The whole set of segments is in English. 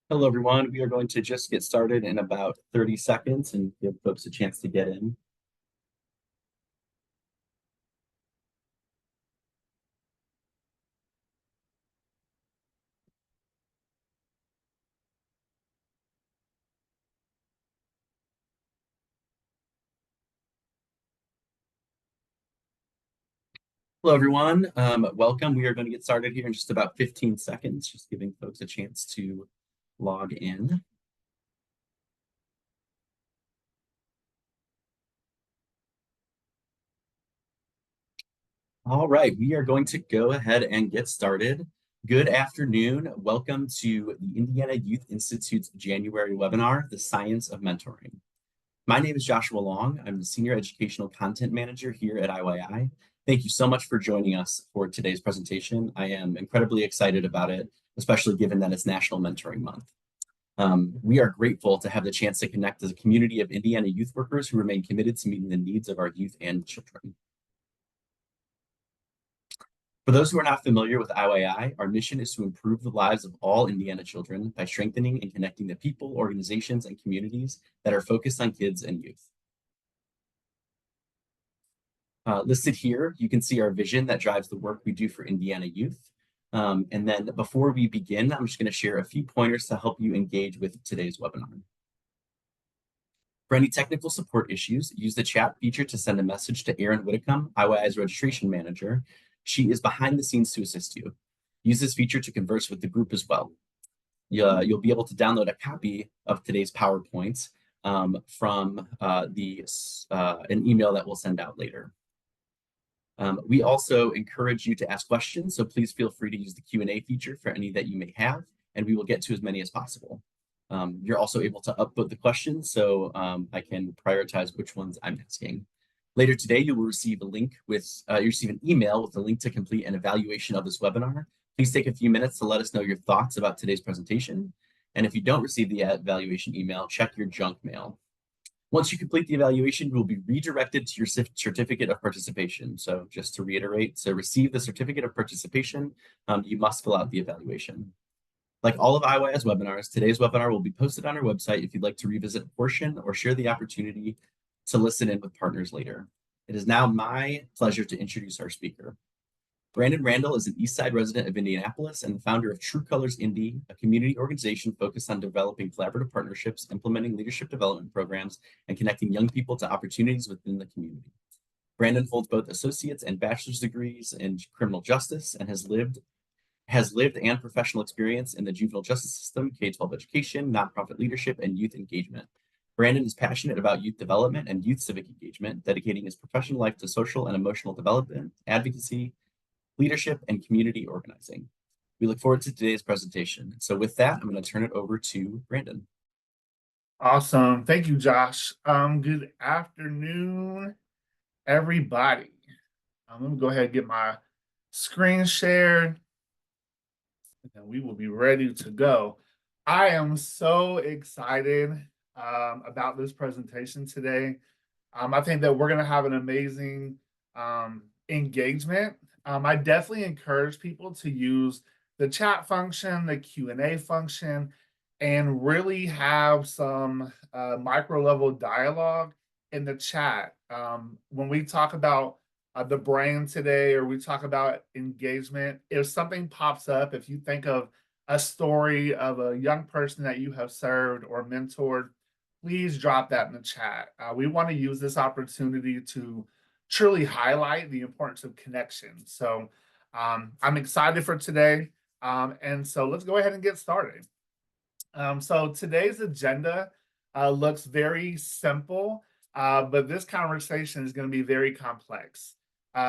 Hello, everyone. We are going to just get started in about 30 seconds and give folks a chance to get in. Hello, everyone. Welcome. We are going to get started here in just about 15 seconds, just giving folks a chance to log in. All right, we are going to go ahead and get started. Good afternoon. Welcome to the Indiana Youth Institute's January webinar, The Science of Mentoring. My name is Joshua Long. I'm the Senior Educational Content Manager here at IYI. Thank you so much for joining us for today's presentation. I am incredibly excited about it, especially given that it's National Mentoring Month. We are grateful to have the chance to connect as a community of Indiana youth workers who remain committed to meeting the needs of our youth and children. For those who are not familiar with IYI, our mission is to improve the lives of all Indiana children by strengthening and connecting the people, organizations, and communities that are focused on kids and youth. Listed here, you can see our vision that drives the work we do for Indiana youth. And then before we begin, I'm just going to share a few pointers to help you engage with today's webinar. For any technical support issues, use the chat feature to send a message to Erin Whitcomb, IYI's registration manager. She is behind the scenes to assist you. Use this feature to converse with the group as well. You'll be able to download a copy of today's PowerPoints from an email that we'll send out later. We also encourage you to ask questions, so please feel free to use the Q&A feature for any that you may have, and we will get to as many as possible. You're also able to upvote the questions, so I can prioritize which ones I'm asking. Later today, you will receive an email with a link to complete an evaluation of this webinar. Please take a few minutes to let us know your thoughts about today's presentation. And if you don't receive the evaluation email, check your junk mail. Once you complete the evaluation, you will be redirected to your certificate of participation. So just to reiterate, to receive the certificate of participation, you must fill out the evaluation. Like all of IYI's webinars, today's webinar will be posted on our website if you'd like to revisit a portion or share the opportunity to listen in with partners later. It is now my pleasure to introduce our speaker. Brandon Randall is an Eastside resident of Indianapolis and the founder of True Colors Indy, a community organization focused on developing collaborative partnerships, implementing leadership development programs, and connecting young people to opportunities within the community. Brandon holds both associate's and bachelor's degrees in criminal justice and has lived and professional experience in the juvenile justice system, K-12 education, nonprofit leadership, and youth engagement. Brandon is passionate about youth development and youth civic engagement, dedicating his professional life to social and emotional development, advocacy, leadership, and community organizing. We look forward to today's presentation. So with that, I'm going to turn it over to Brandon. Awesome. Thank you, Josh. Good afternoon, everybody. Let me go ahead and get my screen shared, and we will be ready to go. I am so excited about this presentation today. I think that we're going to have an amazing engagement. I definitely encourage people to use the chat function, the Q&A function, and really have some micro level dialogue in the chat. When we talk about the brand today, or we talk about engagement, if something pops up, if you think of a story of a young person that you have served or mentored, please drop that in the chat. We want to use this opportunity to truly highlight the importance of connection. So I'm excited for today. And so let's go ahead and get started. So today's agenda looks very simple, but this conversation is going to be very complex.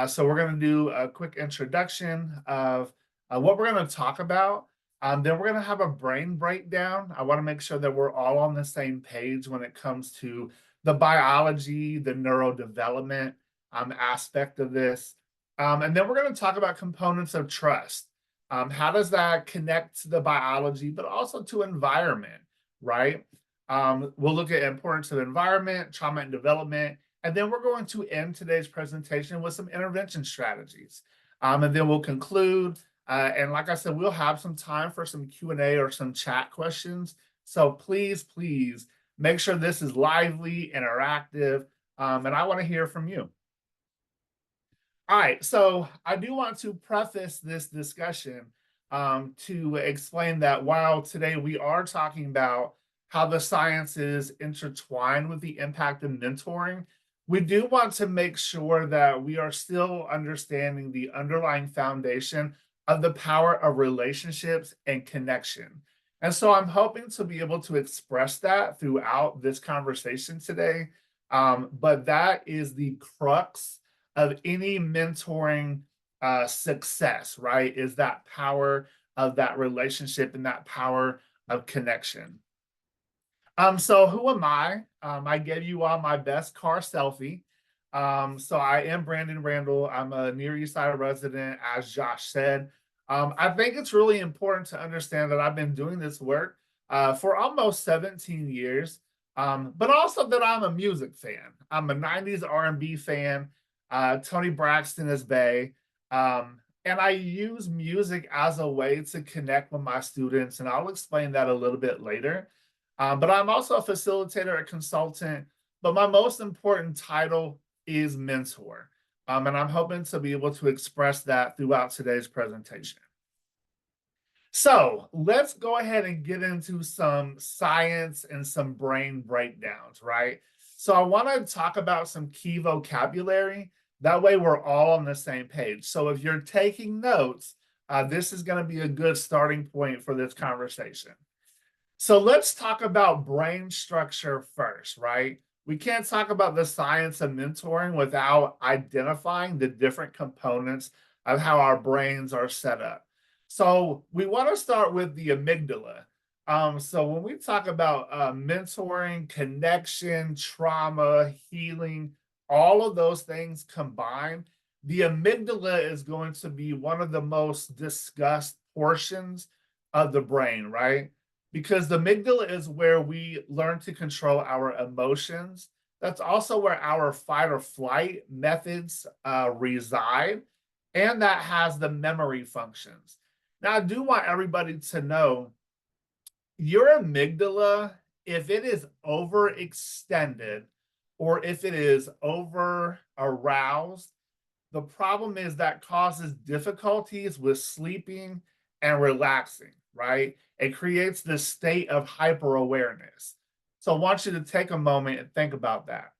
So we're going to do a quick introduction of what we're going to talk about. Then we're going to have a brain breakdown. I want to make sure that we're all on the same page when it comes to the biology, the neurodevelopment aspect of this. And then we're going to talk about components of trust. How does that connect to the biology, but also to environment, right? We'll look at importance of environment, trauma and development, and then we're going to end today's presentation with some intervention strategies. And then we'll conclude And like I said, we'll have some time for some Q&A or some chat questions. So please, please make sure this is lively, interactive, and I want to hear from you. All right, so I do want to preface this discussion to explain that while today we are talking about how the sciences intertwine with the impact of mentoring, we do want to make sure that we are still understanding the underlying foundation of the power of relationships and connection. And so I'm hoping to be able to express that throughout this conversation today. But that is the crux of any mentoring success, right? Is that power of that relationship and that power of connection. So who am I? I gave you all my best car selfie. So I am Brandon Randall. I'm a Near East Side resident, as Josh said. I think it's really important to understand that I've been doing this work for almost 17 years, but also that I'm a music fan. I'm a 90s R&B fan. Tony Braxton is Bay. And I use music as a way to connect with my students, and I'll explain that a little bit later. But I'm also a facilitator, a consultant, but my most important title is mentor. And I'm hoping to be able to express that throughout today's presentation. So let's go ahead and get into some science and some brain breakdowns, right? So I want to talk about some key vocabulary. That way we're all on the same page. So if you're taking notes, this is going to be a good starting point for this conversation. So let's talk about brain structure first, right? We can't talk about the science of mentoring without identifying the different components of how our brains are set up. So we want to start with the amygdala. So when we talk about mentoring, connection, trauma, healing, all of those things combined, the amygdala is going to be one of the most discussed portions of the brain, right? Because the amygdala is where we learn to control our emotions. That's also where our fight or flight methods reside, and that has the memory functions. Now, I do want everybody to know your amygdala, if it is overextended or if it is over aroused, the problem is that causes difficulties with sleeping and relaxing, right? It creates this state of hyper awareness. So I want you to take a moment and think about that.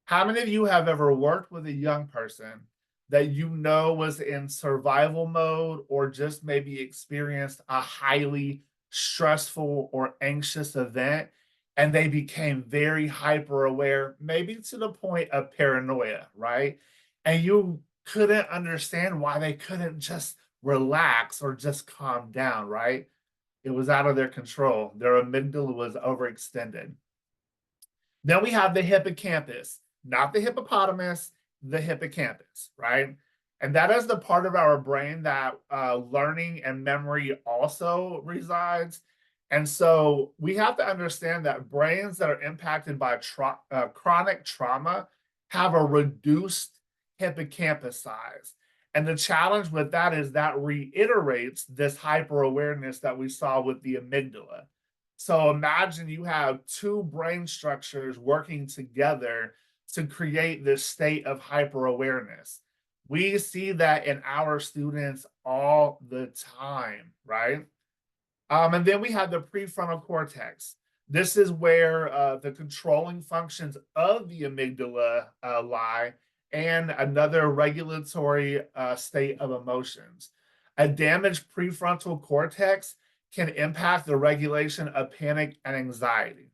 How many of you have ever worked with a young person that you know was in survival mode or just maybe experienced a highly stressful or anxious event and they became very hyper aware, maybe to the point of paranoia, right? And you couldn't understand why they couldn't just relax or just calm down, right? It was out of their control. Their amygdala was overextended. Then we have the hippocampus, not the hippopotamus, the hippocampus, right? And that is the part of our brain that learning and memory also resides. And so we have to understand that brains that are impacted by chronic trauma have a reduced hippocampus size. And the challenge with that is that reiterates this hyper awareness that we saw with the amygdala. So imagine you have two brain structures working together to create this state of hyper awareness. We see that in our students all the time, right? And then we have the prefrontal cortex. This is where the controlling functions of the amygdala lie, and another regulatory state of emotions. A damaged prefrontal cortex can impact the regulation of panic and anxiety.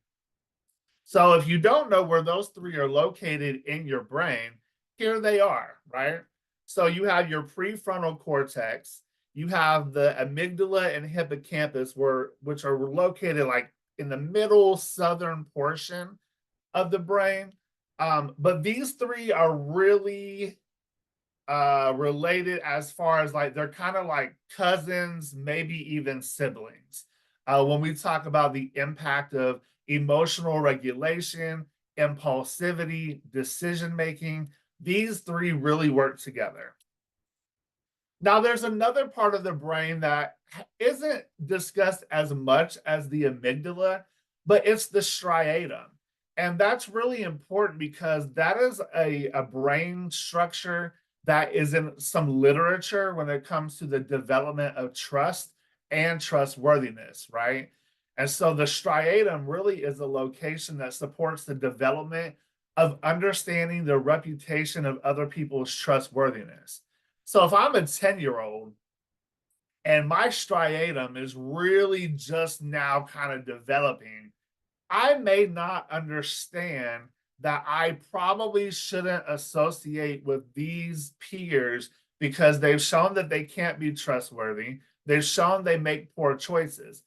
So if you don't know where those three are located in your brain, here they are, right? So you have your prefrontal cortex, you have the amygdala and hippocampus, which are located like in the middle southern portion of the brain. But these three are really related as far as like they're kind of like cousins, maybe even siblings. When we talk about the impact of emotional regulation, impulsivity, decision making, these three really work together. Now, there's another part of the brain that isn't discussed as much as the amygdala, but it's the striatum. And that's really important because that is a brain structure that is in some literature when it comes to the development of trust and trustworthiness, right? And so the striatum really is a location that supports the development of understanding the reputation of other people's trustworthiness. So if I'm a 10-year-old and my striatum is really just now kind of developing, I may not understand that I probably shouldn't associate with these peers because they've shown that they can't be trustworthy. They've shown they make poor choices.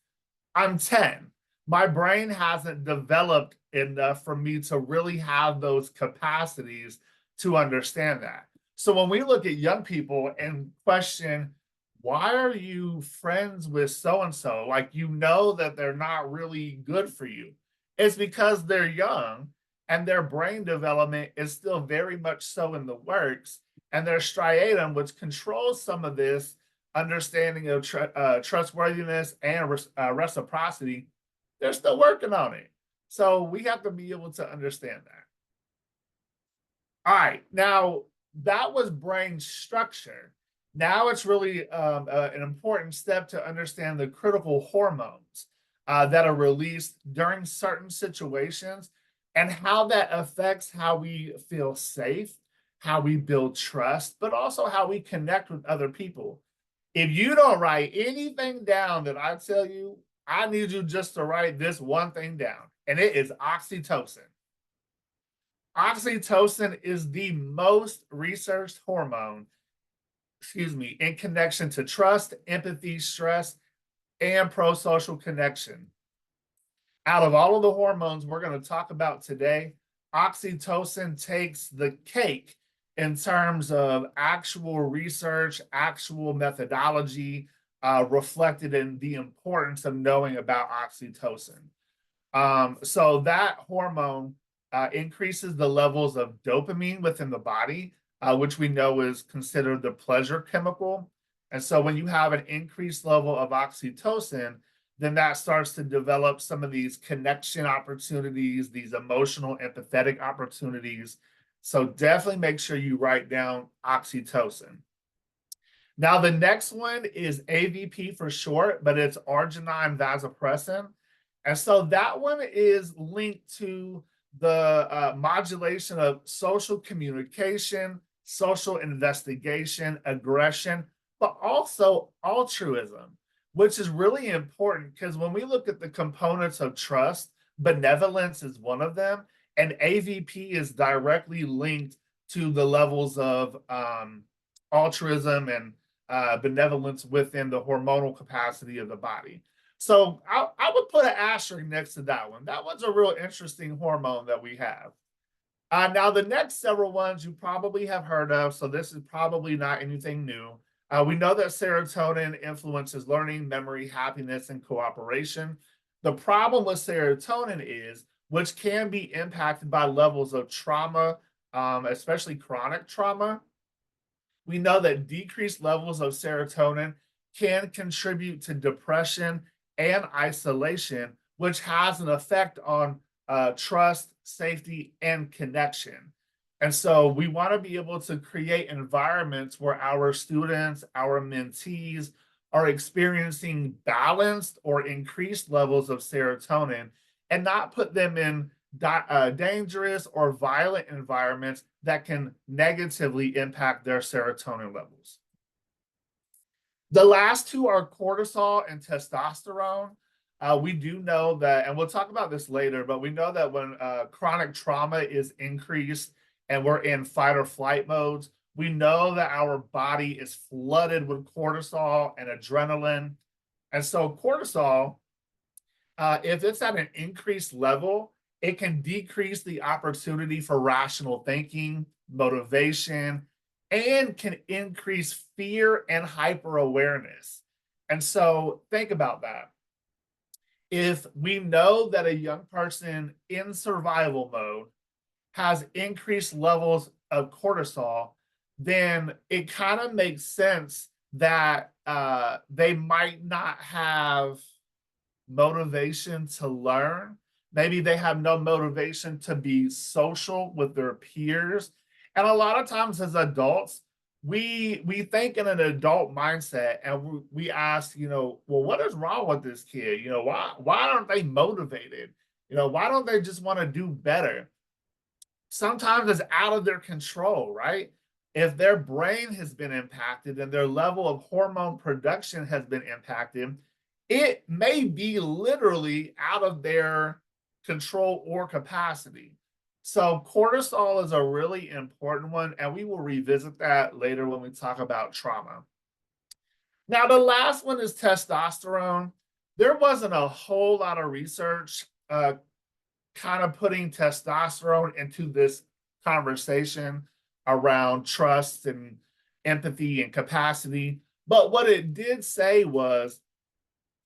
I'm 10. My brain hasn't developed enough for me to really have those capacities to understand that. So when we look at young people and question, why are you friends with so and so? Like, you know that they're not really good for you. It's because they're young and their brain development is still very much so in the works. And their striatum, which controls some of this understanding of trustworthiness and reciprocity, they're still working on it. So we have to be able to understand that. All right, now that was brain structure. Now it's really an important step to understand the critical hormones that are released during certain situations and how that affects how we feel safe, how we build trust, but also how we connect with other people. If you don't write anything down that I tell you, I need you just to write this one thing down, and it is oxytocin. Oxytocin is the most researched hormone, in connection to trust, empathy, stress, and pro social connection. Out of all of the hormones we're going to talk about today, oxytocin takes the cake in terms of actual research, actual methodology, reflected in the importance of knowing about oxytocin. So that hormone increases the levels of dopamine within the body, which we know is considered the pleasure chemical. And so when you have an increased level of oxytocin, then that starts to develop some of these connection opportunities, these emotional, empathetic opportunities. So definitely make sure you write down oxytocin. Now, the next one is AVP for short, but it's arginine vasopressin. And so that one is linked to the modulation of social communication, social investigation, aggression, but also altruism, which is really important because when we look at the components of trust, benevolence is one of them, and AVP is directly linked to the levels of altruism and benevolence within the hormonal capacity of the body. So I would put an asterisk next to that one. That one's a real interesting hormone that we have. Now, the next several ones you probably have heard of, so this is probably not anything new. We know that serotonin influences learning, memory, happiness, and cooperation. The problem with serotonin is, which can be impacted by levels of trauma, especially chronic trauma. We know that decreased levels of serotonin can contribute to depression and isolation, which has an effect on trust, safety, and connection. And so we want to be able to create environments where our students, our mentees are experiencing balanced or increased levels of serotonin and not put them in dangerous or violent environments that can negatively impact their serotonin levels. The last two are cortisol and testosterone. We do know that, and we'll talk about this later, but we know that when chronic trauma is increased and we're in fight or flight modes, we know that our body is flooded with cortisol and adrenaline. And so cortisol, if it's at an increased level, it can decrease the opportunity for rational thinking, motivation, and can increase fear and hyper awareness. And so think about that. If we know that a young person in survival mode has increased levels of cortisol, then it kind of makes sense that they might not have motivation to learn. Maybe they have no motivation to be social with their peers. And a lot of times as adults, we think in an adult mindset and we ask, well, what is wrong with this kid? Why aren't they motivated? Why don't they just want to do better? Sometimes it's out of their control, right? If their brain has been impacted and their level of hormone production has been impacted, it may be literally out of their control or capacity. So, cortisol is a really important one, and we will revisit that later when we talk about trauma. Now, the last one is testosterone. There wasn't a whole lot of research kind of putting testosterone into this conversation around trust and empathy and capacity. But what it did say was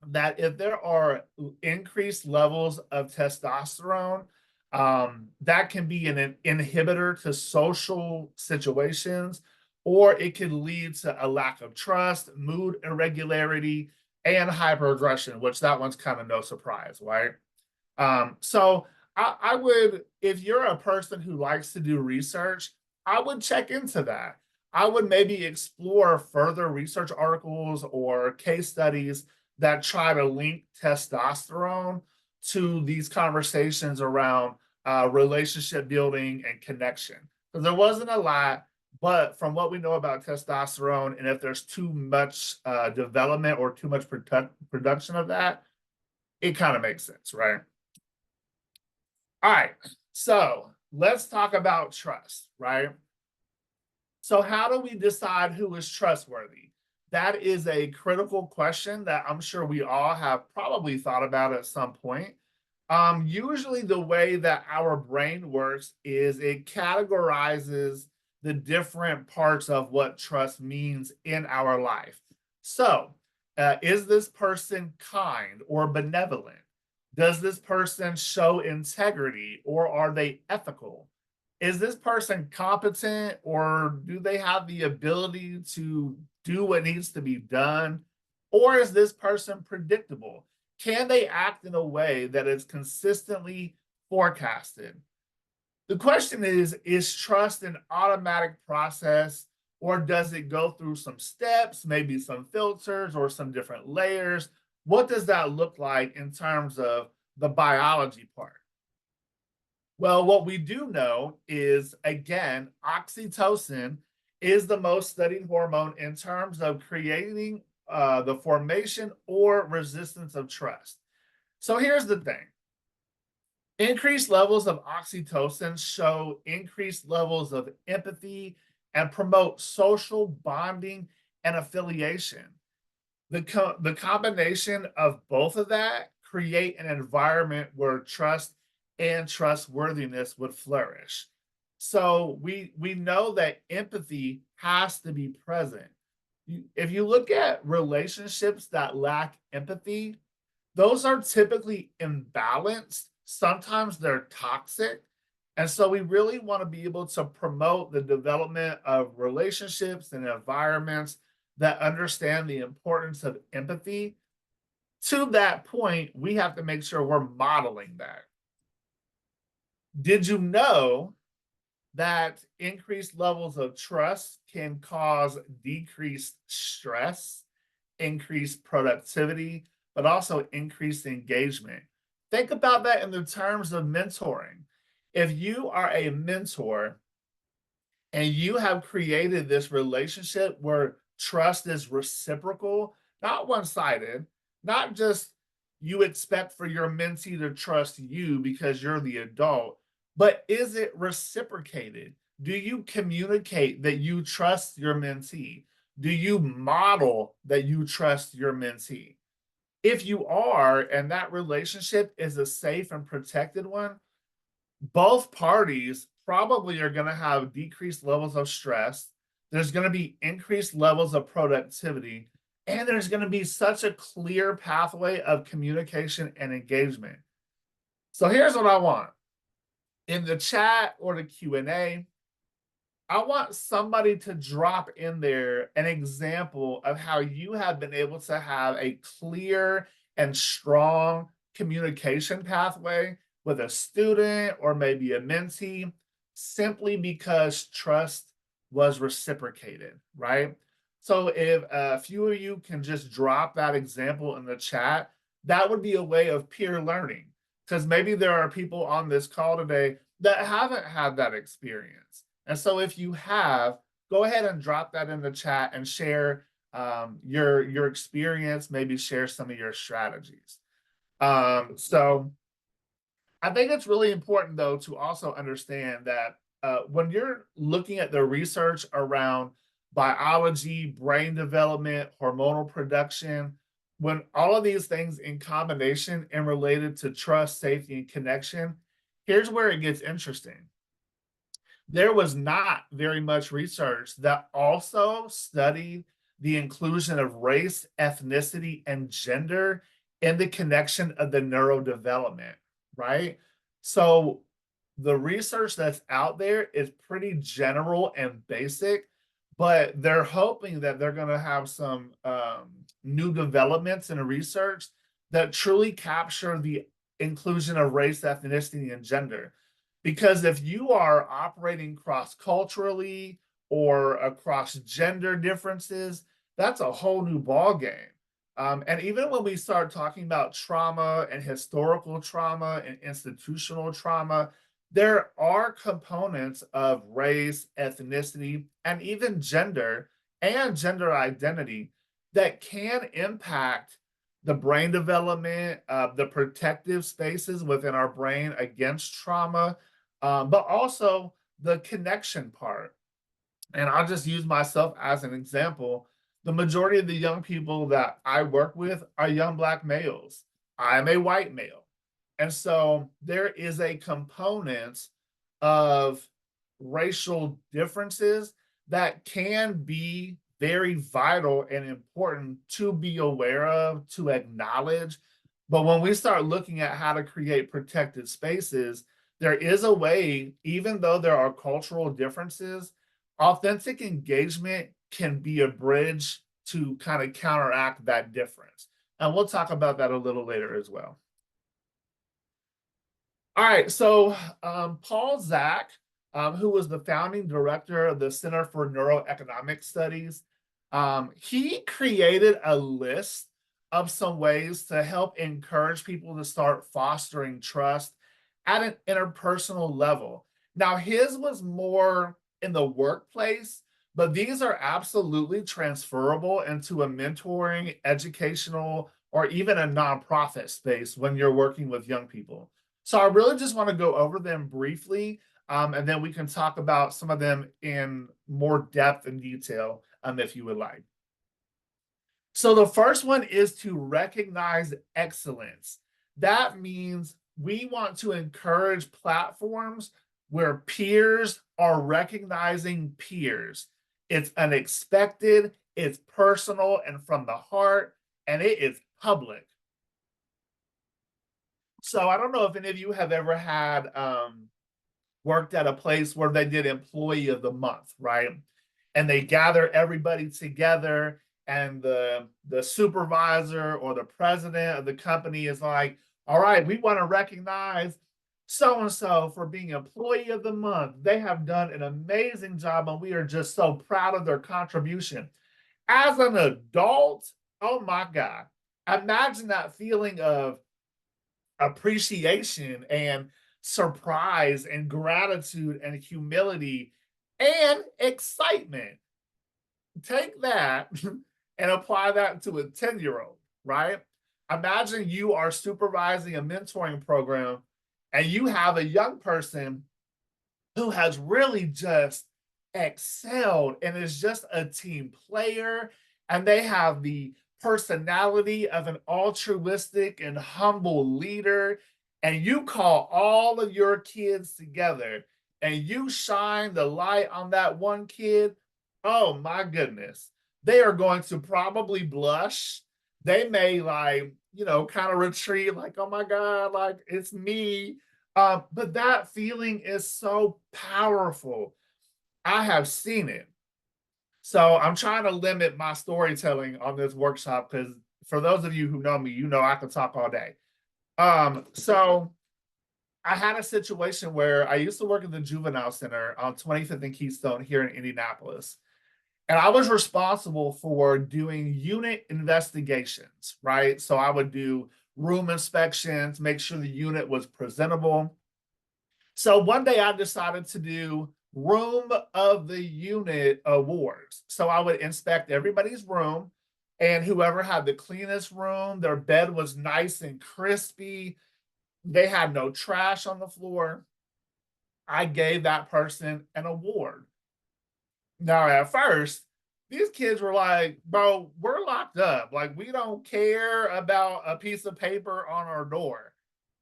that if there are increased levels of testosterone, that can be an inhibitor to social situations, or it can lead to a lack of trust, mood irregularity, and hyperaggression, which that one's kind of no surprise, right? So I would, if you're a person who likes to do research, I would check into that. I would maybe explore further research articles or case studies that try to link testosterone to these conversations around relationship building and connection. Because there wasn't a lot, but from what we know about testosterone, and if there's too much development or too much production of that, it kind of makes sense, right? All right, so let's talk about trust, right? So, how do we decide who is trustworthy? That is a critical question that I'm sure we all have probably thought about at some point. Usually, the way that our brain works is it categorizes the different parts of what trust means in our life. So, is this person kind or benevolent? Does this person show integrity or are they ethical? Is this person competent or do they have the ability to do what needs to be done? Or is this person predictable? Can they act in a way that is consistently forecasted? The question is trust an automatic process or does it go through some steps, maybe some filters or some different layers? What does that look like in terms of the biology part? Well, what we do know is, again, oxytocin is the most studied hormone in terms of creating the formation or resistance of trust. So here's the thing. Increased levels of oxytocin show increased levels of empathy and promote social bonding and affiliation. The combination of both of that create an environment where trust and trustworthiness would flourish. So we know that empathy has to be present. If you look at relationships that lack empathy, those are typically imbalanced. Sometimes they're toxic. And so we really want to be able to promote the development of relationships and environments that understand the importance of empathy. To that point, we have to make sure we're modeling that. Did you know that increased levels of trust can cause decreased stress, increased productivity, but also increased engagement? Think about that in the terms of mentoring. If you are a mentor and you have created this relationship where trust is reciprocal, not one sided, not just you expect for your mentee to trust you because you're the adult, but is it reciprocated? Do you communicate that you trust your mentee? Do you model that you trust your mentee? If you are, and that relationship is a safe and protected one, both parties probably are going to have decreased levels of stress. There's going to be increased levels of productivity, and there's going to be such a clear pathway of communication and engagement. So here's what I want. In the chat or the Q&A, I want somebody to drop in there an example of how you have been able to have a clear and strong communication pathway with a student or maybe a mentee simply because trust was reciprocated, right? So if a few of you can just drop that example in the chat, that would be a way of peer learning. Because maybe there are people on this call today that haven't had that experience. And so if you have, go ahead and drop that in the chat and share your experience, maybe share some of your strategies. So I think it's really important, though, to also understand that when you're looking at the research around biology, brain development, hormonal production, when all of these things in combination and related to trust, safety, and connection, here's where it gets interesting. There was not very much research that also studied the inclusion of race, ethnicity, and gender in the connection of the neurodevelopment, right? So the research that's out there is pretty general and basic, but they're hoping that they're going to have some new developments in research that truly capture the inclusion of race, ethnicity, and gender. Because if you are operating cross culturally or across gender differences, that's a whole new ball game. And even when we start talking about trauma and historical trauma and institutional trauma, there are components of race, ethnicity, and even gender and gender identity that can impact the brain development, the protective spaces within our brain against trauma, but also the connection part. And I'll just use myself as an example. The majority of the young people that I work with are young Black males. I am a white male. And so there is a component of racial differences that can be very vital and important to be aware of, to acknowledge. But when we start looking at how to create protected spaces, there is a way, even though there are cultural differences, authentic engagement can be a bridge to kind of counteract that difference. And we'll talk about that a little later as well. All right, so Paul Zak, who was the founding director of the Center for Neuroeconomic Studies, he created a list of some ways to help encourage people to start fostering trust at an interpersonal level. Now, his was more in the workplace, but these are absolutely transferable into a mentoring, educational, or even a nonprofit space when you're working with young people. So I really just want to go over them briefly, and then we can talk about some of them in more depth and detail, if you would like. So the first one is to recognize excellence. That means we want to encourage platforms where peers are recognizing peers. It's unexpected, it's personal and from the heart, and it is public. So I don't know if any of you have ever had worked at a place where they did employee of the month, right? And they gather everybody together, and the supervisor or the president of the company is like, all right, we want to recognize so and so for being employee of the month. They have done an amazing job, and we are just so proud of their contribution. As an adult, oh my God, imagine that feeling of appreciation and surprise and gratitude and humility and excitement. Take that and apply that to a 10-year-old, right? Imagine you are supervising a mentoring program and you have a young person who has really just excelled and is just a team player, and they have the personality of an altruistic and humble leader, and you call all of your kids together and you shine the light on that one kid. Oh my goodness, they are going to probably blush. They may, like, kind of retreat, like, oh my God, like it's me. But that feeling is so powerful. I have seen it. So I'm trying to limit my storytelling on this workshop because for those of you who know me, you know I could talk all day. So I had a situation where I used to work at the juvenile center on 25th and Keystone here in Indianapolis. And I was responsible for doing unit investigations, right? So I would do room inspections, make sure the unit was presentable. So one day I decided to do room of the unit awards. So I would inspect everybody's room, and whoever had the cleanest room, their bed was nice and crispy, they had no trash on the floor, I gave that person an award. Now, at first, these kids were like, bro, we're locked up. Like, we don't care about a piece of paper on our door.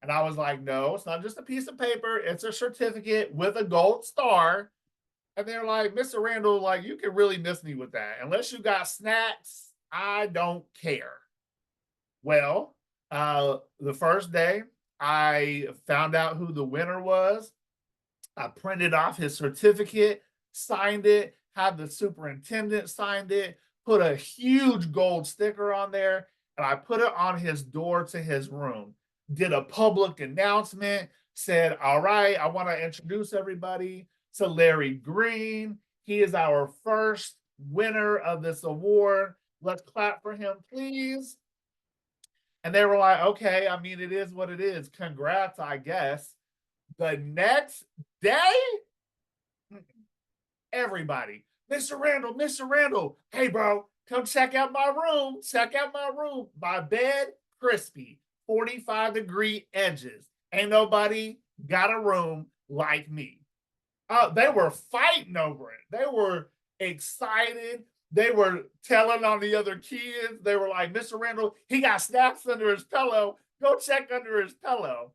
And I was like, no, it's not just a piece of paper, it's a certificate with a gold star. And they're like, Mr. Randall, like, you can really miss me with that. Unless you got snacks, I don't care. Well, the first day, I found out who the winner was. I printed off his certificate, signed it, had the superintendent signed it, put a huge gold sticker on there, and I put it on his door to his room. Did a public announcement, said, all right, I want to introduce everybody to Larry Green. He is our first winner of this award. Let's clap for him, please. And they were like, okay, I mean, it is what it is. Congrats, I guess. The next day, everybody, Mr. Randall, hey, bro, come check out my room. Check out my room. My bed, crispy, 45-degree edges. Ain't nobody got a room like me. They were fighting over it. They were excited. They were telling on the other kids. They were like, Mr. Randall, he got snacks under his pillow. Go check under his pillow.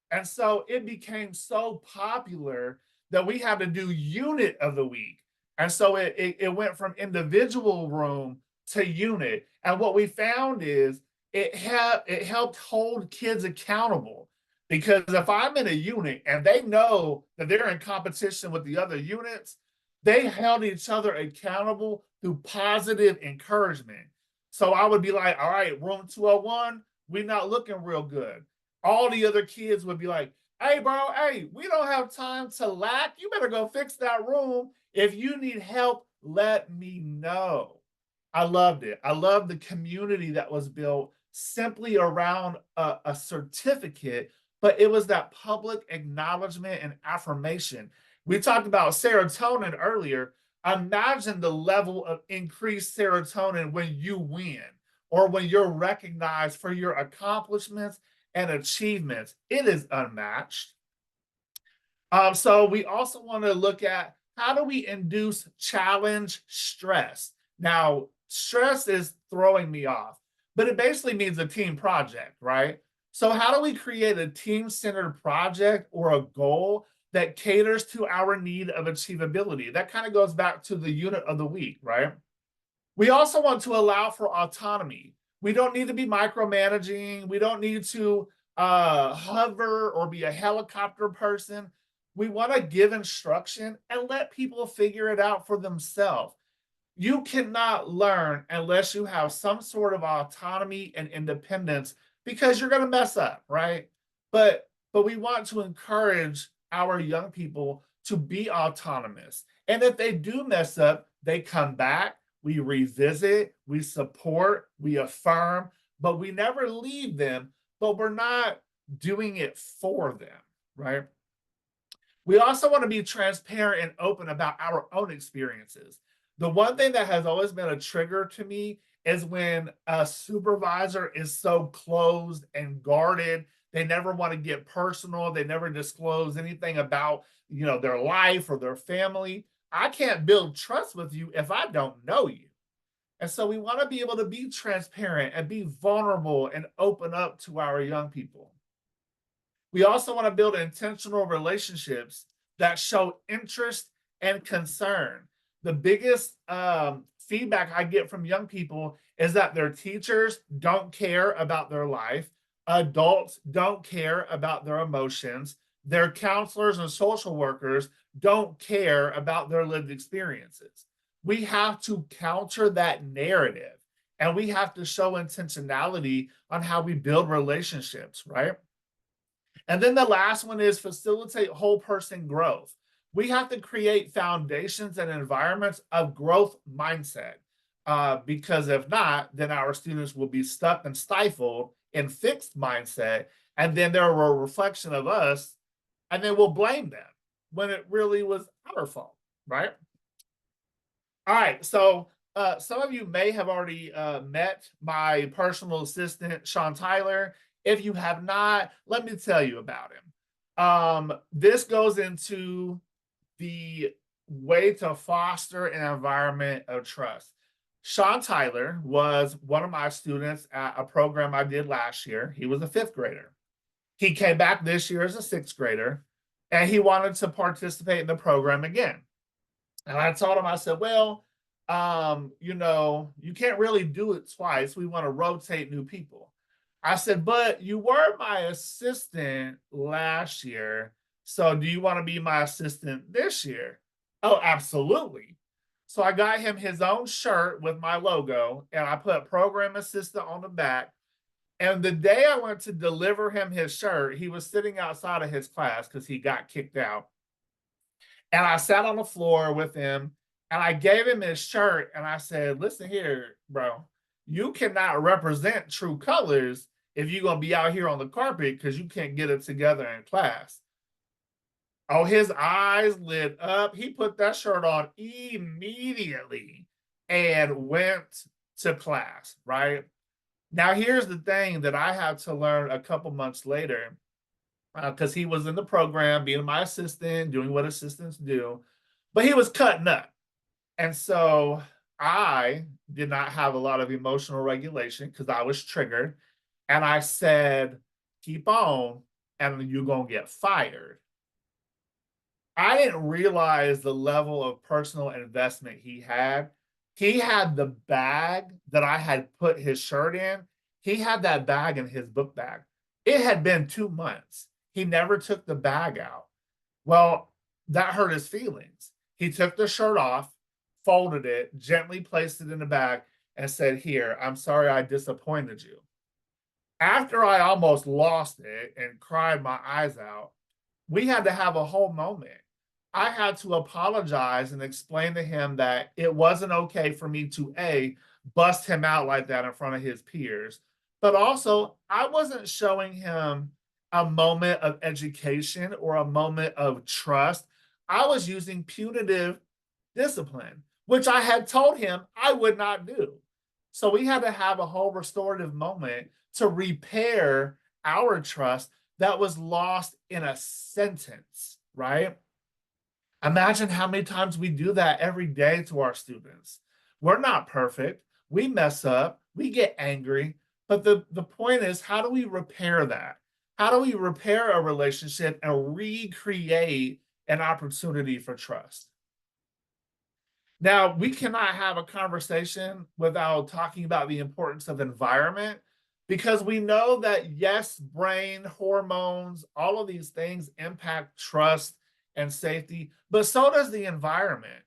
And so it became so popular that we had to do unit of the week. And so it went from individual room to unit. And what we found is it helped hold kids accountable. Because if I'm in a unit and they know that they're in competition with the other units, they held each other accountable through positive encouragement. So I would be like, all right, room 201, we're not looking real good. All the other kids would be like, hey, bro, hey, we don't have time to lack. You better go fix that room. If you need help, let me know. I loved it. I loved the community that was built simply around a certificate, but it was that public acknowledgement and affirmation. We talked about serotonin earlier. Imagine the level of increased serotonin when you win or when you're recognized for your accomplishments and achievements. It is unmatched. So we also want to look at how do we induce challenge stress. Now, stress is throwing me off, but it basically means a team project, right? So how do we create a team-centered project or a goal that caters to our need of achievability? That kind of goes back to the unit of the week, right? We also want to allow for autonomy. We don't need to be micromanaging. We don't need to hover or be a helicopter person. We want to give instruction and let people figure it out for themselves. You cannot learn unless you have some sort of autonomy and independence because you're going to mess up, right? But we want to encourage our young people to be autonomous. And if they do mess up, they come back, we revisit, we support, we affirm, but we never leave them, but we're not doing it for them, right? We also want to be transparent and open about our own experiences. The one thing that has always been a trigger to me is when a supervisor is so closed and guarded. They never want to get personal. They never disclose anything about, their life or their family. I can't build trust with you if I don't know you. And so we want to be able to be transparent and be vulnerable and open up to our young people. We also want to build intentional relationships that show interest and concern. The biggest feedback I get from young people is that their teachers don't care about their life. Adults don't care about their emotions. Their counselors and social workers don't care about their lived experiences. We have to counter that narrative, and we have to show intentionality on how we build relationships, right? And then the last one is facilitate whole person growth. We have to create foundations and environments of growth mindset. Because if not, then our students will be stuck and stifled in fixed mindset. And then they're a reflection of us. And then we'll blame them when it really was our fault, right? All right. So some of you may have already met my personal assistant, Sean Tyler. If you have not, let me tell you about him. This goes into the way to foster an environment of trust. Sean Tyler was one of my students at a program I did last year. He was a fifth grader. He came back this year as a sixth grader, and he wanted to participate in the program again. And I told him, I said, well, you can't really do it twice. We want to rotate new people. I said, but you were my assistant last year. So do you want to be my assistant this year? Oh, absolutely. So I got him his own shirt with my logo, and I put program assistant on the back. And the day I went to deliver him his shirt, he was sitting outside of his class because he got kicked out. And I sat on the floor with him and I gave him his shirt and I said, listen here, bro, you cannot represent true colors if you're going to be out here on the carpet because you can't get it together in class. Oh, his eyes lit up. He put that shirt on immediately and went to class, right? Now, here's the thing that I had to learn a couple months later because he was in the program, being my assistant, doing what assistants do, but he was cutting up. And so I did not have a lot of emotional regulation because I was triggered. And I said, keep on, and you're going to get fired. I didn't realize the level of personal investment he had. He had the bag that I had put his shirt in. He had that bag in his book bag. It had been 2 months. He never took the bag out. Well, that hurt his feelings. He took the shirt off, folded it, gently placed it in the bag, and said, here, I'm sorry I disappointed you. After I almost lost it and cried my eyes out, we had to have a whole moment. I had to apologize and explain to him that it wasn't okay for me to A, bust him out like that in front of his peers, but also I wasn't showing him a moment of education or a moment of trust. I was using punitive discipline, which I had told him I would not do. So we had to have a whole restorative moment to repair our trust that was lost in a sentence, right? Imagine how many times we do that every day to our students. We're not perfect. We mess up, we get angry. But the point is, how do we repair that? How do we repair a relationship and recreate an opportunity for trust? Now, we cannot have a conversation without talking about the importance of environment because we know that, yes, brain, hormones, all of these things impact trust and safety, but so does the environment.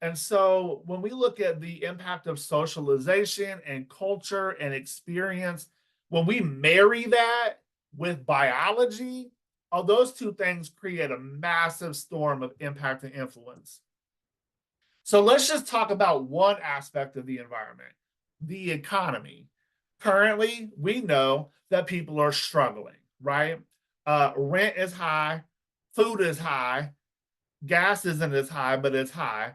And so when we look at the impact of socialization and culture and experience, when we marry that with biology, all those two things create a massive storm of impact and influence. So let's just talk about one aspect of the environment, the economy. Currently, we know that people are struggling, right? Rent is high, food is high, gas isn't as high, but it's high.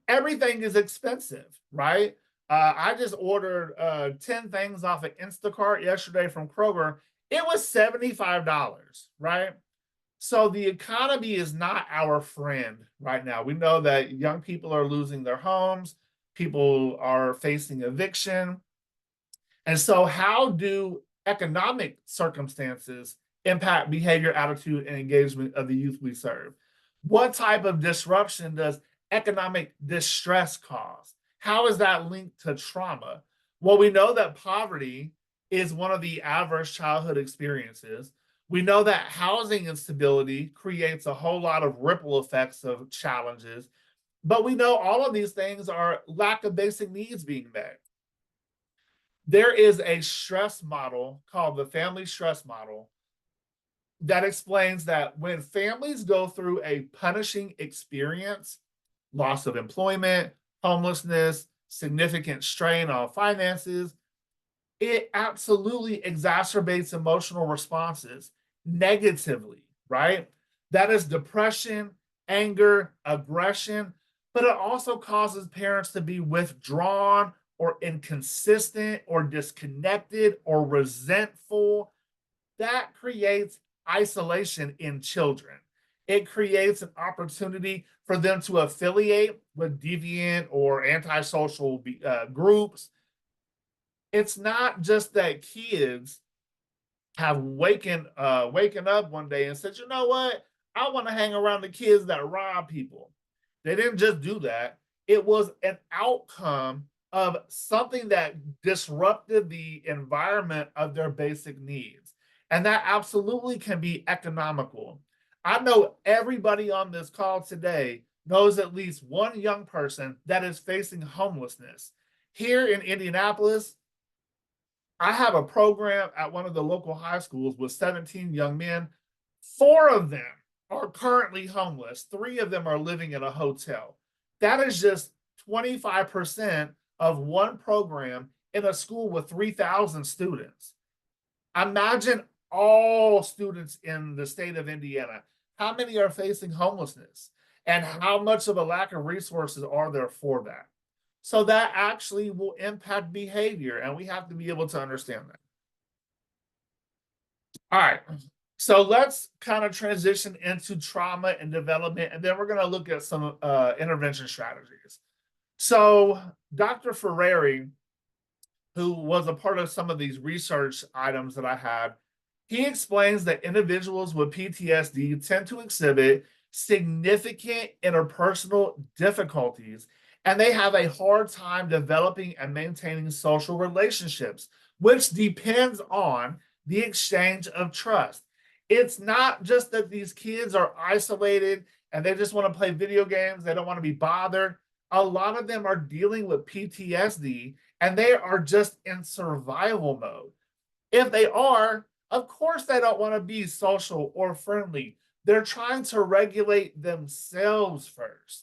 Everything is expensive, right? I just ordered 10 things off of Instacart yesterday from Kroger. It was $75, right? So the economy is not our friend right now. We know that young people are losing their homes, people are facing eviction. And so, how do economic circumstances impact behavior, attitude, and engagement of the youth we serve? What type of disruption does economic distress cause? How is that linked to trauma? Well, we know that poverty is one of the adverse childhood experiences. We know that housing instability creates a whole lot of ripple effects of challenges, but we know all of these things are lack of basic needs being met. There is a stress model called the family stress model that explains that when families go through a punishing experience, loss of employment, homelessness, significant strain on finances, it absolutely exacerbates emotional responses negatively, right? That is depression, anger, aggression, but it also causes parents to be withdrawn or inconsistent or disconnected or resentful. That creates isolation in children. It creates an opportunity for them to affiliate with deviant or antisocial groups. It's not just that kids have waken up one day and said, you know what? I want to hang around the kids that rob people. They didn't just do that. It was an outcome of something that disrupted the environment of their basic needs. And that absolutely can be economical. I know everybody on this call today knows at least one young person that is facing homelessness. Here in Indianapolis, I have a program at one of the local high schools with 17 young men. Four of them are currently homeless. Three of them are living in a hotel. That is just 25% of one program in a school with 3,000 students. Imagine all students in the state of Indiana. How many are facing homelessness? And how much of a lack of resources are there for that? So that actually will impact behavior, and we have to be able to understand that. All right. So let's kind of transition into trauma and development, and then we're going to look at some intervention strategies. So Dr. Ferrari, who was a part of some of these research items that I had, he explains that individuals with PTSD tend to exhibit significant interpersonal difficulties, and they have a hard time developing and maintaining social relationships, which depends on the exchange of trust. It's not just that these kids are isolated and they just want to play video games, they don't want to be bothered. A lot of them are dealing with PTSD and they are just in survival mode. If they are, of course, they don't want to be social or friendly. They're trying to regulate themselves first.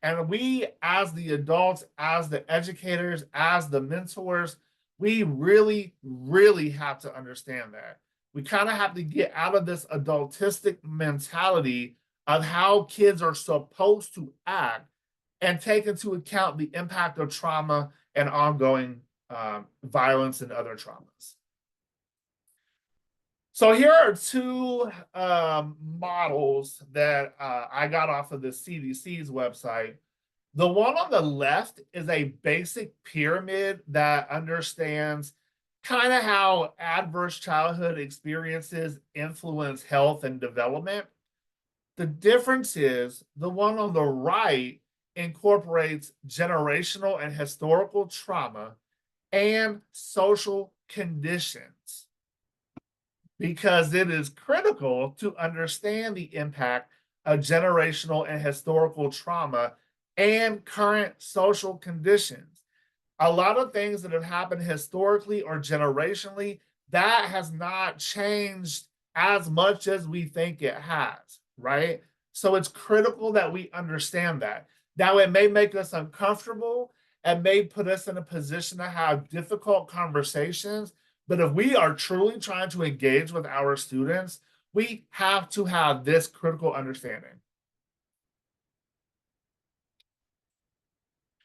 And we, as the adults, as the educators, as the mentors, we really, really have to understand that. We kind of have to get out of this adultistic mentality of how kids are supposed to act and take into account the impact of trauma and ongoing violence and other traumas. So here are two models that I got off of the CDC's website. The one on the left is a basic pyramid that understands kind of how adverse childhood experiences influence health and development. The difference is the one on the right incorporates generational and historical trauma and social conditions, because it is critical to understand the impact of generational and historical trauma and current social conditions. A lot of things that have happened historically or generationally, that has not changed as much as we think it has, right? So it's critical that we understand that. Now, it may make us uncomfortable and may put us in a position to have difficult conversations, but if we are truly trying to engage with our students, we have to have this critical understanding.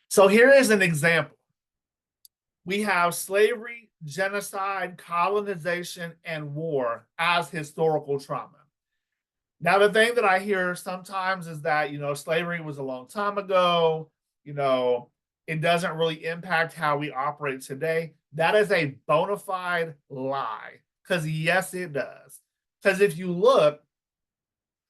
So here is an example. We have slavery, genocide, colonization, and war as historical trauma. Now, the thing that I hear sometimes is that, slavery was a long time ago, it doesn't really impact how we operate today. That is a bona fide lie, because yes, it does. Because if you look,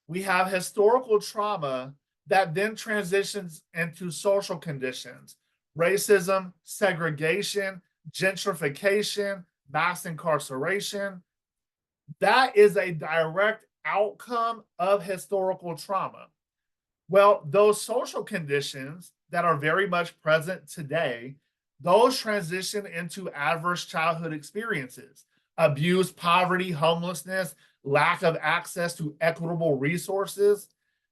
we have historical trauma that then transitions into social conditions: racism, segregation, gentrification, mass incarceration. That is a direct outcome of historical trauma. Well, those social conditions that are very much present today, those transition into adverse childhood experiences, abuse, poverty, homelessness, lack of access to equitable resources.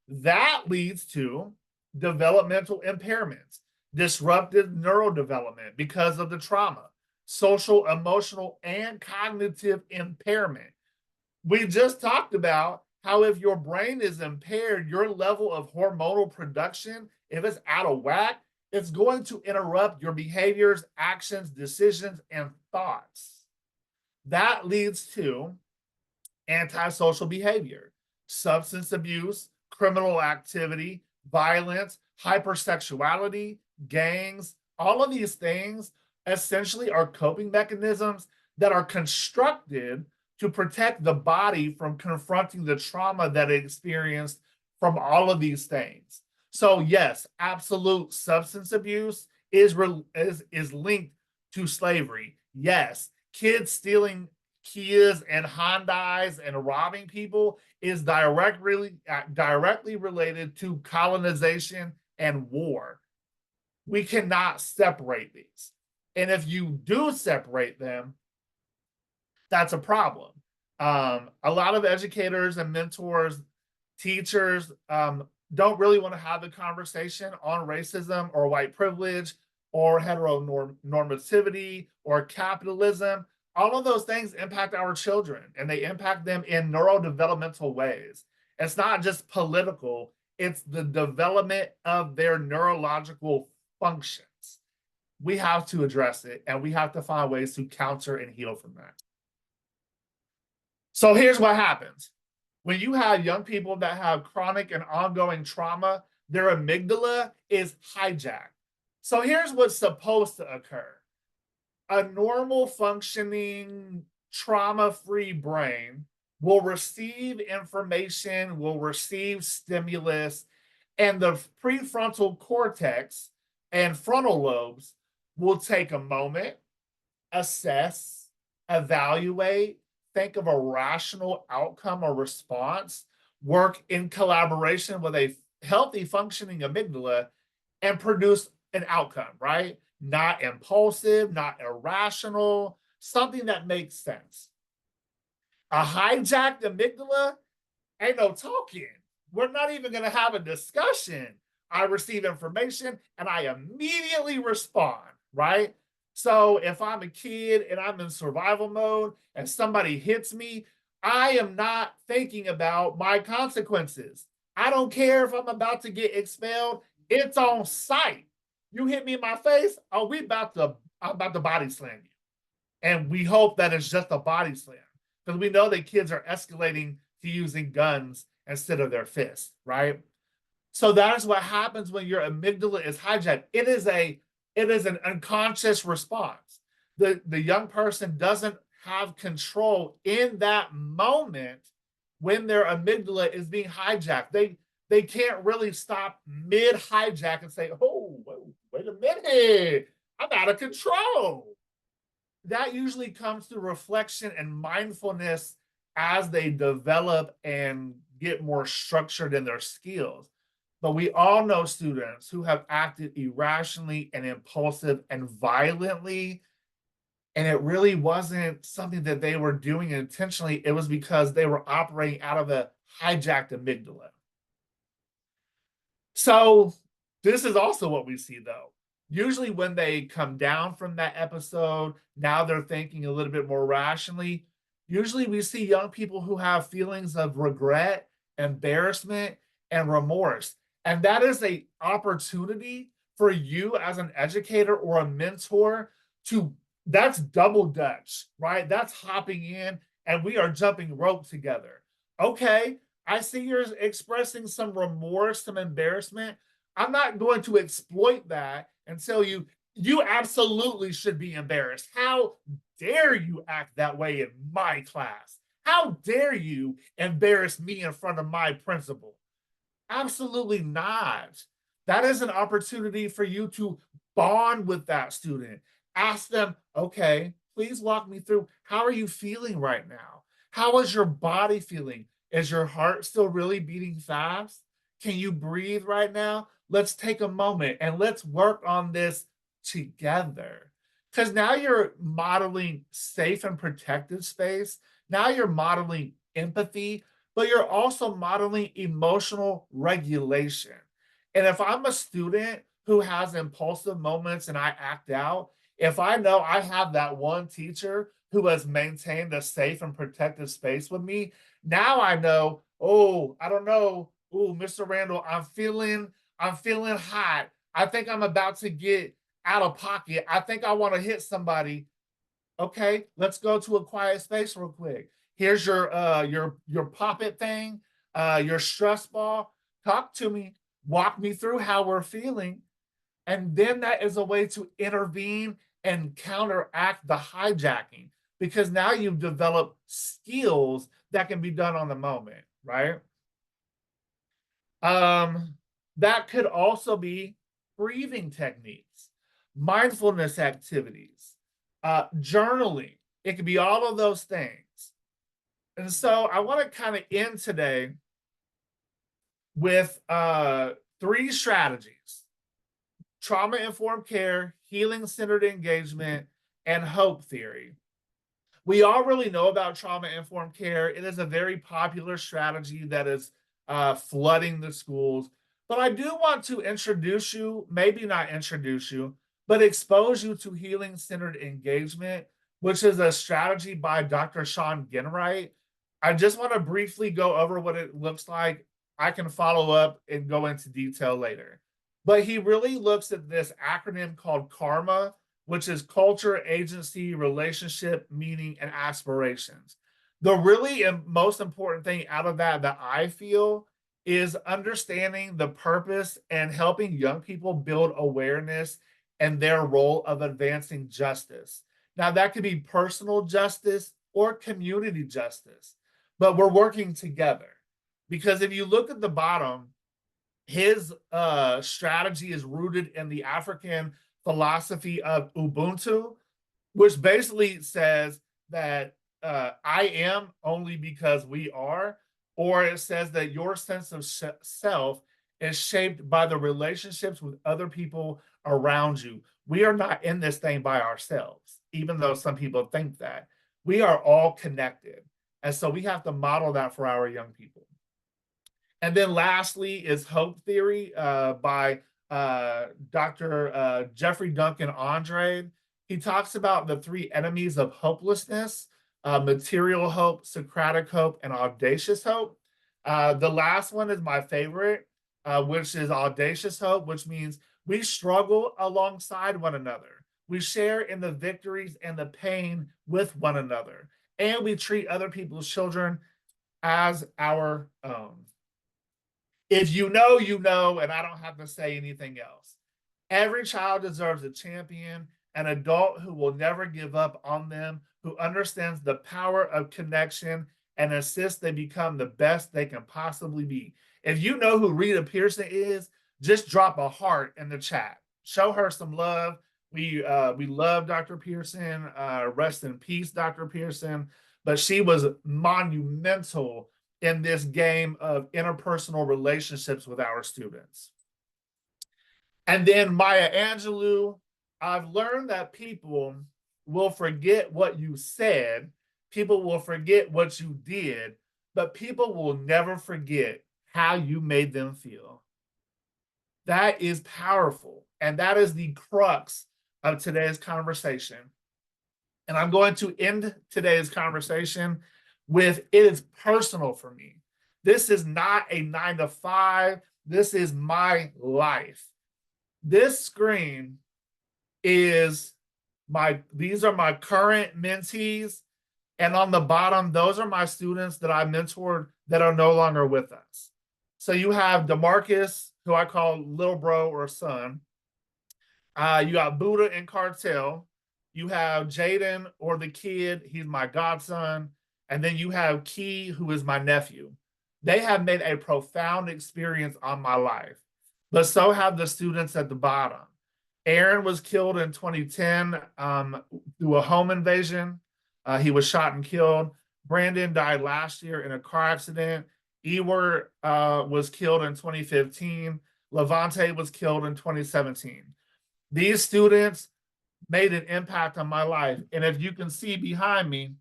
That leads to developmental impairments, disrupted neurodevelopment because of the trauma, social, emotional, and cognitive impairment. We just talked about how if your brain is impaired, your level of hormonal production, if it's out of whack, it's going to interrupt your behaviors, actions, decisions, and thoughts. That leads to antisocial behavior, substance abuse, criminal activity, violence, hypersexuality, gangs. All of these things essentially are coping mechanisms that are constructed to protect the body from confronting the trauma that it experienced from all of these things. So yes, absolute substance abuse is linked to slavery. Yes, kids stealing Kias and Hondas and robbing people is directly related to colonization and war. We cannot separate these. And if you do separate them, that's a problem. A lot of educators and mentors, teachers don't really want to have the conversation on racism or white privilege or heteronormativity or capitalism. All of those things impact our children and they impact them in neurodevelopmental ways. It's not just political, it's the development of their neurological functions. We have to address it and we have to find ways to counter and heal from that. So here's what happens. When you have young people that have chronic and ongoing trauma, their amygdala is hijacked. So here's what's supposed to occur. A normal functioning trauma-free brain will receive information, will receive stimulus, and the prefrontal cortex and frontal lobes will take a moment, assess, evaluate, think of a rational outcome or response, work in collaboration with a healthy functioning amygdala, and produce an outcome, right? Not impulsive, not irrational, something that makes sense. A hijacked amygdala ain't no talking. We're not even going to have a discussion. I receive information and I immediately respond, right? So if I'm a kid and I'm in survival mode and somebody hits me, I am not thinking about my consequences. I don't care if I'm about to get expelled. It's on sight. You hit me in my face, oh, I'm about to body slam you. And we hope that it's just a body slam because we know that kids are escalating to using guns instead of their fists, right? So that is what happens when your amygdala is hijacked. It is an unconscious response. The young person doesn't have control in that moment when their amygdala is being hijacked. They can't really stop mid hijack and say, "Oh, wait a minute, I'm out of control." That usually comes through reflection and mindfulness as they develop and get more structured in their skills. But we all know students who have acted irrationally and impulsive and violently, and it really wasn't something that they were doing intentionally. It was because they were operating out of a hijacked amygdala. So this is also what we see though. Usually when they come down from that episode, now they're thinking a little bit more rationally. Usually we see young people who have feelings of regret, embarrassment, and remorse. And that is an opportunity for you as an educator or a mentor to, that's double Dutch, right? That's hopping in and we are jumping rope together. Okay, I see you're expressing some remorse, some embarrassment. I'm not going to exploit that and tell you, you absolutely should be embarrassed. How dare you act that way in my class? How dare you embarrass me in front of my principal? Absolutely not. That is an opportunity for you to bond with that student. Ask them, okay, please walk me through how are you feeling right now? How is your body feeling? Is your heart still really beating fast? Can you breathe right now? Let's take a moment and let's work on this together. Because now you're modeling safe and protected space. Now you're modeling empathy, but you're also modeling emotional regulation. And if I'm a student who has impulsive moments and I act out, if I know I have that one teacher who has maintained a safe and protected space with me, now I know, oh, I don't know. Oh, Mr. Randall, I'm feeling hot. I think I'm about to get out of pocket. I think I want to hit somebody. Okay, let's go to a quiet space real quick. Here's your poppet thing, your stress ball. Talk to me, walk me through how we're feeling, and then that is a way to intervene and counteract the hijacking because now you've developed skills that can be done on the moment, right? Um, that could also be breathing techniques, mindfulness activities, journaling. It could be all of those things. And so I want to kind of end today with three strategies: trauma informed care, healing centered engagement, and hope theory. We all really know about trauma informed care. It is a very popular strategy that is flooding the schools. But I do want to introduce you, maybe not introduce you, but expose you to healing centered engagement, which is a strategy by Dr. Sean Ginwright. I just want to briefly go over what it looks like. I can follow up and go into detail later. But he really looks at this acronym called KARMA, which is culture, agency, relationship, meaning, and aspirations. The really most important thing out of that I feel is understanding the purpose and helping young people build awareness and their role of advancing justice. Now, that could be personal justice or community justice, but we're working together. Because if you look at the bottom, his strategy is rooted in the African philosophy of Ubuntu, which basically says that I am only because we are, or it says that your sense of self is shaped by the relationships with other people around you. We are not in this thing by ourselves, even though some people think that. We are all connected. And so we have to model that for our young people. And then lastly is Hope Theory by Dr. Jeffrey Duncan Andrade. He talks about the three enemies of hopelessness: material hope, Socratic hope, and audacious hope. The last one is my favorite, which is audacious hope, which means we struggle alongside one another. We share in the victories and the pain with one another, and we treat other people's children as our own. If you know, you know, and I don't have to say anything else. Every child deserves a champion, an adult who will never give up on them, who understands the power of connection and assists they become the best they can possibly be. If you know who Rita Pearson is, just drop a heart in the chat. Show her some love. We love Dr. Pearson. Rest in peace, Dr. Pearson. But she was monumental in this game of interpersonal relationships with our students. And then Maya Angelou, I've learned that people will forget what you said, people will forget what you did, but people will never forget how you made them feel. That is powerful. And that is the crux of today's conversation. And I'm going to end today's conversation with it is personal for me. This is not a 9 to 5. This is my life. This screen is these are my current mentees. And on the bottom, those are my students that I mentored that are no longer with us. So you have DeMarcus, who I call little bro or son. You got Buddha and Cartel. You have Jaden or the kid, he's my godson. And then you have Key, who is my nephew. They have made a profound experience on my life, but so have the students at the bottom. Aaron was killed in 2010 through a home invasion. He was shot and killed. Brandon died last year in a car accident. Ewart was killed in 2015. Levante was killed in 2017. These students made an impact on my life. And if you can see behind me,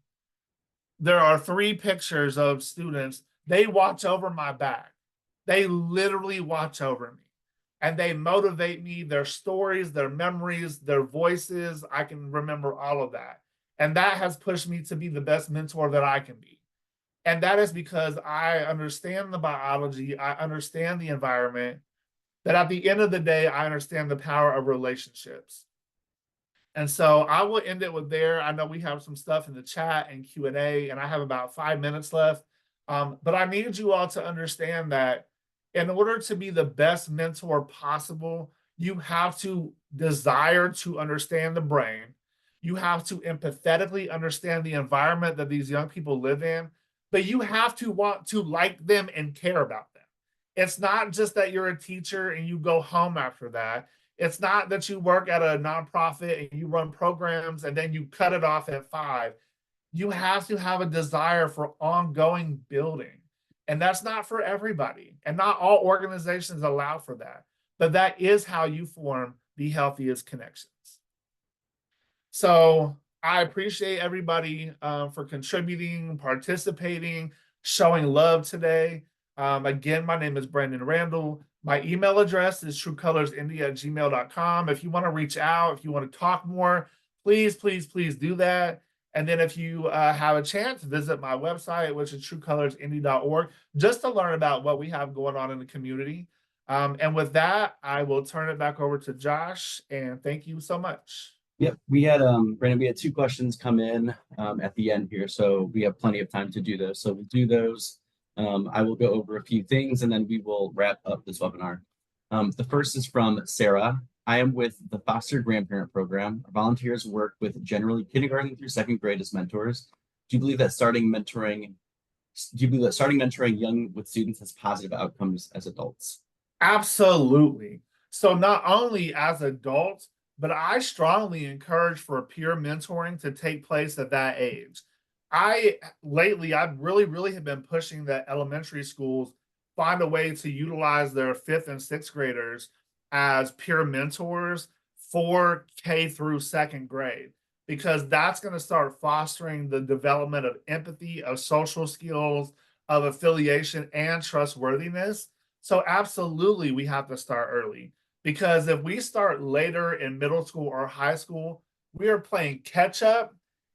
there are 3 pictures of students. They watch over my back. They literally watch over me and they motivate me. Their stories, their memories, their voices. I can remember all of that. And that has pushed me to be the best mentor that I can be. And that is because I understand the biology, I understand the environment, that at the end of the day, I understand the power of relationships. And so I will end it with there. I know we have some stuff in the chat and Q&A, and I have about 5 minutes left. But I need you all to understand that in order to be the best mentor possible, you have to desire to understand the brain. You have to empathetically understand the environment that these young people live in, but you have to want to like them and care about them. It's not just that you're a teacher and you go home after that. It's not that you work at a nonprofit and you run programs and then you cut it off at 5. You have to have a desire for ongoing building. And that's not for everybody. And not all organizations allow for that. But that is how you form the healthiest connections. So I appreciate everybody for contributing, participating, showing love today. Again, my name is Brandon Randall. My email address is truecolorsindia@gmail.com. If you want to reach out, if you want to talk more, please, please, please do that. And then if you have a chance, visit my website, which is truecolorsindy.org, just to learn about what we have going on in the community. And with that, I will turn it back over to Josh. And thank you so much. Yep, we had Brandon, we had 2 questions come in at the end here, so we have plenty of time to do those. So we'll do those. I will go over a few things and then we will wrap up this webinar. The first is from Sarah. I am with the Foster Grandparent Program. Our volunteers work with generally kindergarten through 2nd grade as mentors. Do you believe that starting mentoring young with students has positive outcomes as adults? Absolutely. So not only as adults, but I strongly encourage for peer mentoring to take place at that age. I really have been pushing that elementary schools find a way to utilize their 5th and 6th graders as peer mentors for K through 2nd grade, because that's going to start fostering the development of empathy, of social skills, of affiliation, and trustworthiness. So absolutely, we have to start early, because if we start later in middle school or high school, we are playing catch up.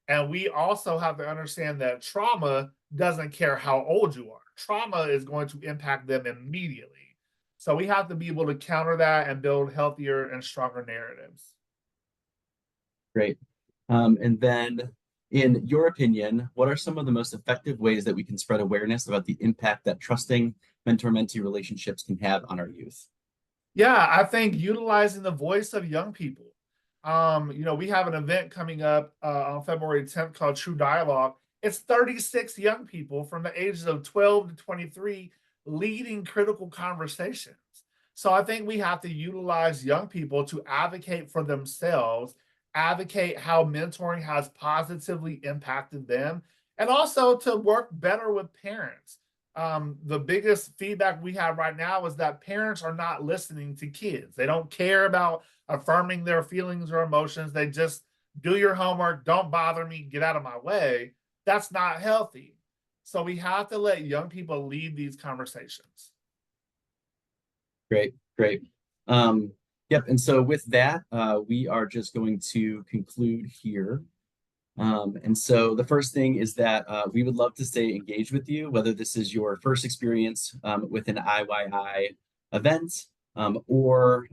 And we also have to understand that trauma doesn't care how old you are. Trauma is going to impact them immediately. So we have to be able to counter that and build healthier and stronger narratives. Great. And then, in your opinion, what are some of the most effective ways that we can spread awareness about the impact that trusting mentor-mentee relationships can have on our youth? Yeah, I think utilizing the voice of young people. We have an event coming up on February 10th called True Dialogue. It's 36 young people from the ages of 12 to 23 leading critical conversations. So I think we have to utilize young people to advocate for themselves, advocate how mentoring has positively impacted them, and also to work better with parents. The biggest feedback we have right now is that parents are not listening to kids. They don't care about affirming their feelings or emotions. They just do your homework, don't bother me, get out of my way. That's not healthy. So we have to let young people lead these conversations. Great, great. Yep, and so with that, we are just going to conclude here. And so the first thing is that we would love to stay engaged with you, whether this is your first experience with an IYI event or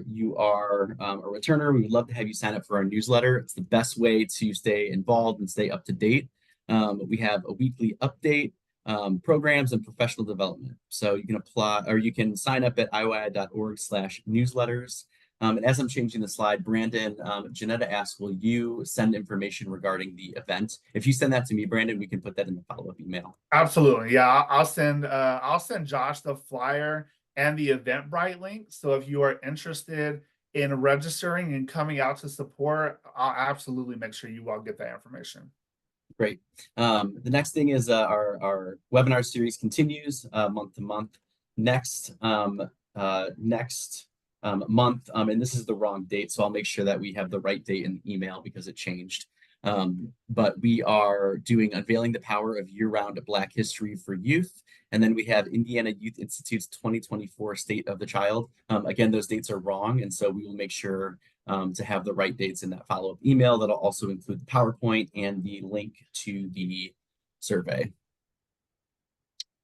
you are a returner. We would love to have you sign up for our newsletter. It's the best way to stay involved and stay up to date. We have a weekly update, programs, and professional development. So you can apply or you can sign up at IYI.org/newsletters. And as I'm changing the slide, Brandon, Janetta asks, will you send information regarding the event? If you send that to me, Brandon, we can put that in the follow-up email. Absolutely. Yeah, I'll send Josh the flyer and the Eventbrite link. So if you are interested in registering and coming out to support, I'll absolutely make sure you all get that information. Great. The next thing is our webinar series continues month to month. Next month, and this is the wrong date, so I'll make sure that we have the right date in the email because it changed. But we are doing Unveiling the Power of Year-Round Black History for Youth. And then we have Indiana Youth Institute's 2024 State of the Child. Again, those dates are wrong, and so we will make sure to have the right dates in that follow-up email. That'll also include the PowerPoint and the link to the survey.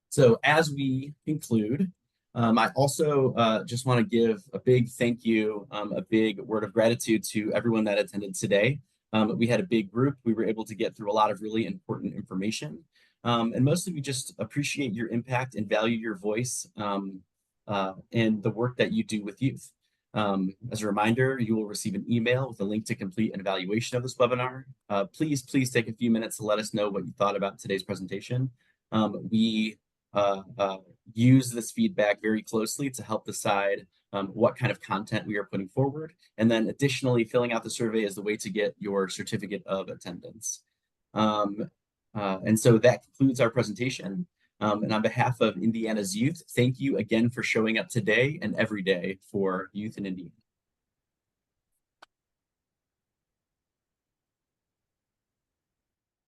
So as we conclude, I also just want to give a big thank you, a big word of gratitude to everyone that attended today. We had a big group. We were able to get through a lot of really important information. And mostly we just appreciate your impact and value your voice and the work that you do with youth. As a reminder, you will receive an email with a link to complete an evaluation of this webinar. Please take a few minutes to let us know what you thought about today's presentation. We use this feedback very closely to help decide what kind of content we are putting forward. And then additionally, filling out the survey is the way to get your certificate of attendance. And so that concludes our presentation. And on behalf of Indiana's youth, thank you again for showing up today and every day for youth in Indiana.